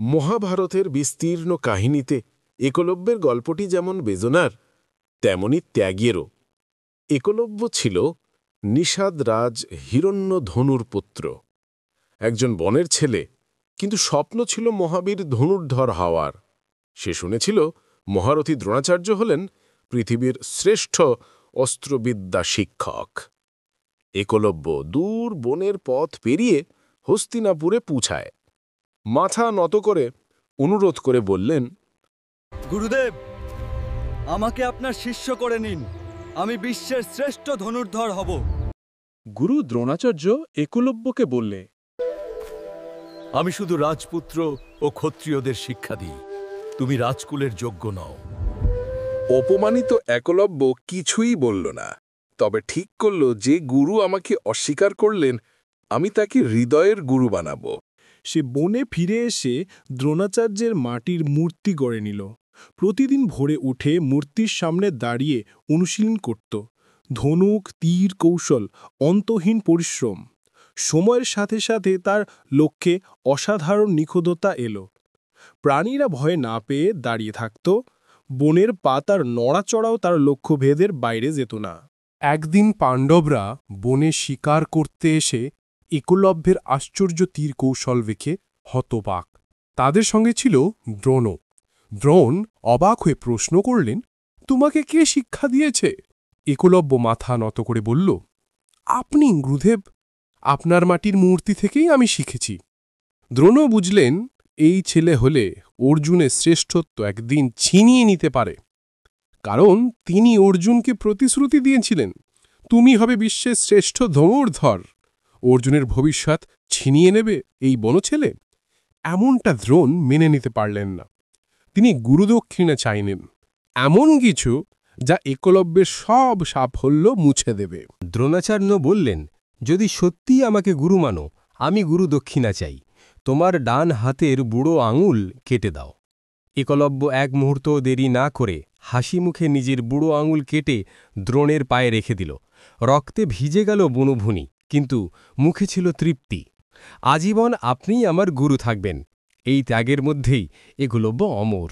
মহাভারতের বিস্তীর্ণ কাহিনীতে একলব্যের গল্পটি যেমন বেদনার, তেমনি ত্যাগেরও। একলব্য ছিল নিষাদ রাজ হিরণ্যধনুর পুত্র, একজন বনের ছেলে, কিন্তু স্বপ্ন ছিল মহাবীর ধনুর্ধর হওয়ার। সে শুনেছিল মহারথী দ্রোণাচার্য হলেন পৃথিবীর শ্রেষ্ঠ অস্ত্রবিদ্যা শিক্ষক। একলব্য দূর বনের পথ পেরিয়ে হস্তিনাপুরে পৌঁছায়। মাথা নত করে অনুরোধ করে বললেন, গুরুদেব, আমাকে আপনার শিষ্য করে নিন। আমি বিশ্বের শ্রেষ্ঠ ধনুর্ধর হব। গুরু দ্রোণাচার্য একলব্যকে বললে, আমি শুধু রাজপুত্র ও ক্ষত্রিয়দের শিক্ষা দিই, তুমি রাজকুলের যোগ্য নও। অপমানিত একলব্য কিছুই বলল না, তবে ঠিক করল যে গুরু আমাকে অস্বীকার করলেন, আমি তাকে হৃদয়ের গুরু বানাব। সে বনে ফিরে এসে দ্রোণাচার্যের মাটির মূর্তি গড়ে নিল। প্রতিদিন ভোরে উঠে মূর্তির সামনে দাঁড়িয়ে অনুশীলন করত। ধনুক, তীর, কৌশল, অন্তহীন পরিশ্রম। সময়ের সাথে সাথে তার লক্ষ্যে অসাধারণ নিখুঁততা এলো। প্রাণীরা ভয়ে না পেয়ে দাঁড়িয়ে থাকত। বনের পাতার নড়াচড়াও তার লক্ষ্যভেদের বাইরে যেত না। একদিন পাণ্ডবরা বনে শিকার করতে এসে একলব্যের আশ্চর্য তীর কৌশল দেখে হতবাক। তাদের সঙ্গে ছিল দ্রোণ। দ্রোণ অবাক হয়ে প্রশ্ন করলেন, তোমাকে কে শিক্ষা দিয়েছে? একলব্য মাথা নত করে বলল, আপনি গুরুদেব, আপনার মাটির মূর্তি থেকেই আমি শিখেছি। দ্রোণ বুঝলেন এই ছেলে হলে অর্জুনের শ্রেষ্ঠত্ব একদিন ছিনিয়ে নিতে পারে, কারণ তিনি অর্জুনকে প্রতিশ্রুতি দিয়েছিলেন, তুমি হবে বিশ্বের শ্রেষ্ঠ ধনুর্ধর। অর্জুনের ভবিষ্যৎ ছিনিয়ে নেবে এই বনছেলে? এমনটা দ্রোণ মেনে নিতে পারলেন না। তিনি গুরুদক্ষিণা চাইলেন, এমন কিছু যা একলব্যের সব সাফল্য মুছে দেবে। দ্রোণাচার্য বললেন, যদি সত্যিই আমাকে গুরু মানো, আমি গুরু দক্ষিণা চাই। তোমার ডান হাতের বুড়ো আঙুল কেটে দাও। একলব্য এক মুহূর্ত দেরি না করে হাসি মুখে নিজের বুড়ো আঙুল কেটে দ্রোণের পায়ে রেখে দিল। রক্তে ভিজে গেল বনভূমি, কিন্তু মুখে ছিল তৃপ্তি। আজীবন আপনিই আমার গুরু থাকবেন। এই ত্যাগের মধ্যেই একলব্য অমর।